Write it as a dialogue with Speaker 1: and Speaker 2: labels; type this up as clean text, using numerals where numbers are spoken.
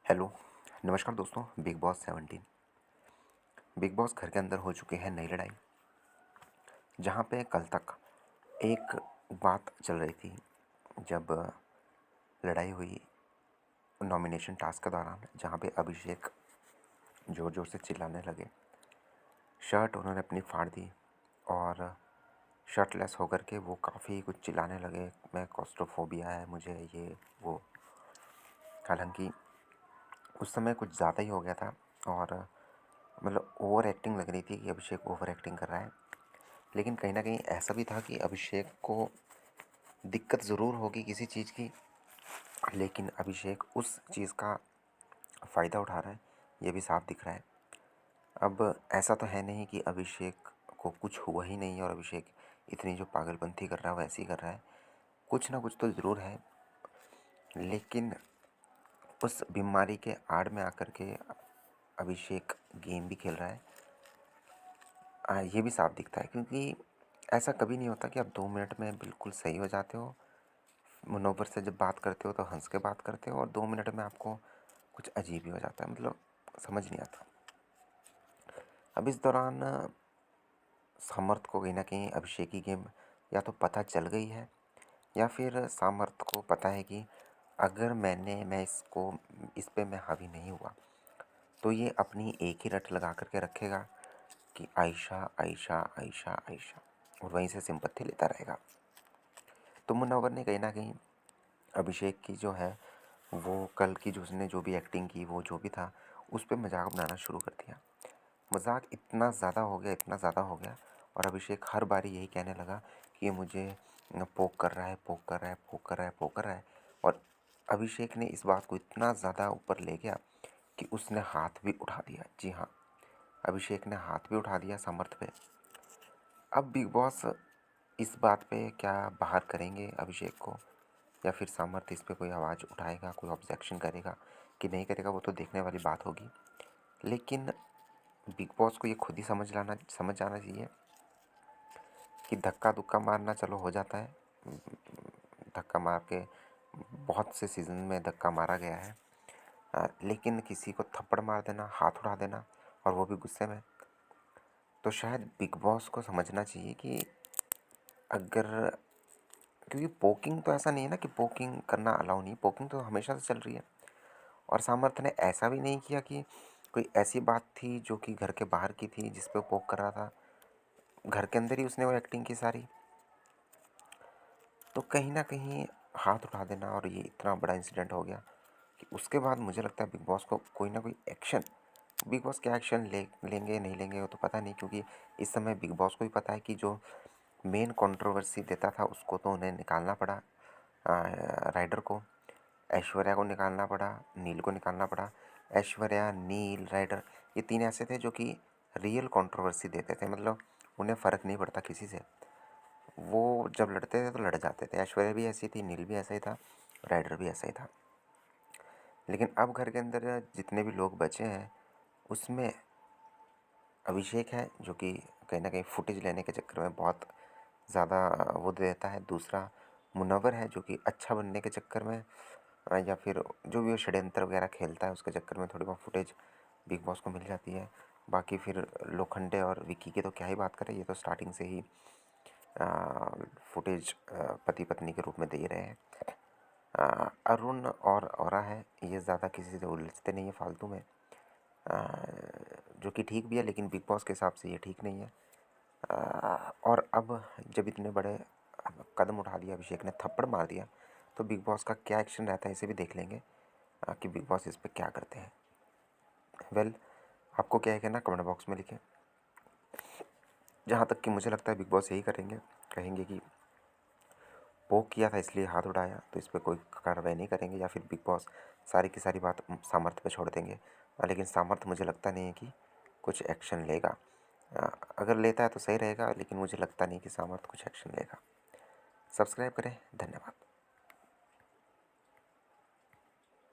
Speaker 1: Hello, नमस्कार दोस्तों। Big boss 17 big boss घर के अंदर हो चुकी है नई लड़ाई। जहाँ पे कल तक एक बात चल रही थी, जब लड़ाई हुई नॉमिनेशन टास्क के दौरान, जहाँ पे अभिषेक ज़ोर ज़ोर से चिल्लाने लगे। शर्ट उन्होंने अपनी फाड़ दी और शर्टलेस होकर के वो काफ़ी कुछ चिल्लाने लगे, मैं क्लॉस्ट्रोफोबिया है मुझे, ये वो। हालांकि उस समय कुछ ज़्यादा ही हो गया था और मतलब ओवर एक्टिंग लग रही थी कि अभिषेक ओवर एक्टिंग कर रहा है। लेकिन कहीं न कहीं ऐसा भी था कि अभिषेक को दिक्कत ज़रूर होगी किसी चीज़ की, लेकिन अभिषेक उस चीज़ का फ़ायदा उठा रहा है, ये भी साफ दिख रहा है। अब ऐसा तो है नहीं कि अभिषेक को कुछ हुआ ही नहीं और अभिषेक इतनी जो पागलपंती कर रहा है वो ऐसे ही कर रहा है। कुछ ना कुछ तो ज़रूर है, लेकिन उस बीमारी के आड़ में आकर के अभिषेक गेम भी खेल रहा है। ये भी साफ दिखता है, क्योंकि ऐसा कभी नहीं होता कि आप 2 मिनट में बिल्कुल सही हो जाते हो। मुनव्वर से जब बात करते हो तो हंस के बात करते हो और 2 मिनट में आपको कुछ अजीब ही हो जाता है, मतलब समझ नहीं आता। अब इस दौरान सामर्थ को कहीं ना कहीं अभिषेक की गेम या तो पता चल गई है, या फिर सामर्थ को पता है कि अगर मैं इस पे मैं हावी नहीं हुआ तो ये अपनी एक ही रट लगा करके रखेगा कि आयशा आयशा आयशा आयशा, और वहीं से सिंपत्ति लेता रहेगा। तो मुनव्वर ने कहीं ना कहीं अभिषेक की जो है वो कल की जो उसने जो भी एक्टिंग की, वो जो भी था, उस पे मजाक बनाना शुरू कर दिया। मजाक इतना ज़्यादा हो गया, इतना ज़्यादा हो गया, और अभिषेक हर बारी यही कहने लगा कि ये मुझे पोक कर रहा है, पोक कर रहा है, पोक कर रहा है, पोक कर रहा है। और अभिषेक ने इस बात को इतना ज़्यादा ऊपर ले गया कि उसने हाथ भी उठा दिया। जी हाँ, अभिषेक ने हाथ भी उठा दिया सामर्थ पे। अब बिग बॉस इस बात पे क्या बाहर करेंगे अभिषेक को, या फिर सामर्थ इस पे कोई आवाज़ उठाएगा, कोई ऑब्जेक्शन करेगा कि नहीं करेगा, वो तो देखने वाली बात होगी। लेकिन बिग बॉस को ये खुद ही समझ जाना चाहिए कि धक्का दुक्का मारना चलो हो जाता है। धक्का मार के बहुत से सीज़न में धक्का मारा गया है, लेकिन किसी को थप्पड़ मार देना, हाथ उठा देना, और वो भी गुस्से में, तो शायद बिग बॉस को समझना चाहिए कि अगर, क्योंकि पोकिंग तो ऐसा नहीं है ना कि पोकिंग करना अलाउ नहीं, पोकिंग तो हमेशा से चल रही है। और सामर्थ्य ने ऐसा भी नहीं किया कि कोई ऐसी बात थी जो कि घर के बाहर की थी जिस पे वो पोक कर रहा था, घर के अंदर ही उसने वो एक्टिंग की सारी। तो कहीं ना कहीं हाथ उठा देना, और ये इतना बड़ा इंसिडेंट हो गया कि उसके बाद मुझे लगता है बिग बॉस को कोई ना कोई एक्शन, बिग बॉस क्या एक्शन लेंगे नहीं लेंगे वो तो पता नहीं, क्योंकि इस समय बिग बॉस को भी पता है कि जो मेन कंट्रोवर्सी देता था उसको तो उन्हें निकालना पड़ा। राइडर को, ऐश्वर्या को निकालना पड़ा, नील को निकालना पड़ा। ऐश्वर्या, नील, राइडर, ये 3 ऐसे थे जो कि रियल कंट्रोवर्सी देते थे, मतलब उन्हें फ़र्क नहीं पड़ता किसी से। वो जब लड़ते थे तो लड़ जाते थे। ऐश्वर्या भी ऐसी थी, नील भी ऐसा ही था, राइडर भी ऐसा ही था। लेकिन अब घर के अंदर जितने भी लोग बचे हैं उसमें अभिषेक है, जो कि कहीं ना कहीं फुटेज लेने के चक्कर में बहुत ज़्यादा वो दे देता है। दूसरा मुनव्वर है, जो कि अच्छा बनने के चक्कर में, या फिर जो भी वो षड्यंत्र वगैरह खेलता है उसके चक्कर में थोड़ी बहुत फुटेज बिग बॉस को मिल जाती है। बाकी फिर लोखंडे और विक्की की तो क्या ही बात करें, ये तो स्टार्टिंग से ही फुटेज पति पत्नी के रूप में दे रहे हैं। अरुण और औरा है, ये ज़्यादा किसी से उलझते नहीं है फालतू में, जो कि ठीक भी है, लेकिन बिग बॉस के हिसाब से ये ठीक नहीं है। और अब जब इतने बड़े कदम उठा दिया, अभिषेक ने थप्पड़ मार दिया, तो बिग बॉस का क्या एक्शन रहता है इसे भी देख लेंगे कि बिग बॉस इस पर क्या करते हैं। वेल, आपको क्या है कहना कमेंट बॉक्स में लिखें। जहाँ तक कि मुझे लगता है बिग बॉस यही करेंगे, कहेंगे कि पोक किया था इसलिए हाथ उठाया, तो इस पर कोई कार्रवाई नहीं करेंगे, या फिर बिग बॉस सारी की सारी बात सामर्थ्य पे छोड़ देंगे। लेकिन सामर्थ्य मुझे लगता नहीं है कि कुछ एक्शन लेगा। अगर लेता है तो सही रहेगा, लेकिन मुझे लगता नहीं कि सामर्थ्य कुछ एक्शन लेगा। सब्सक्राइब करें। धन्यवाद।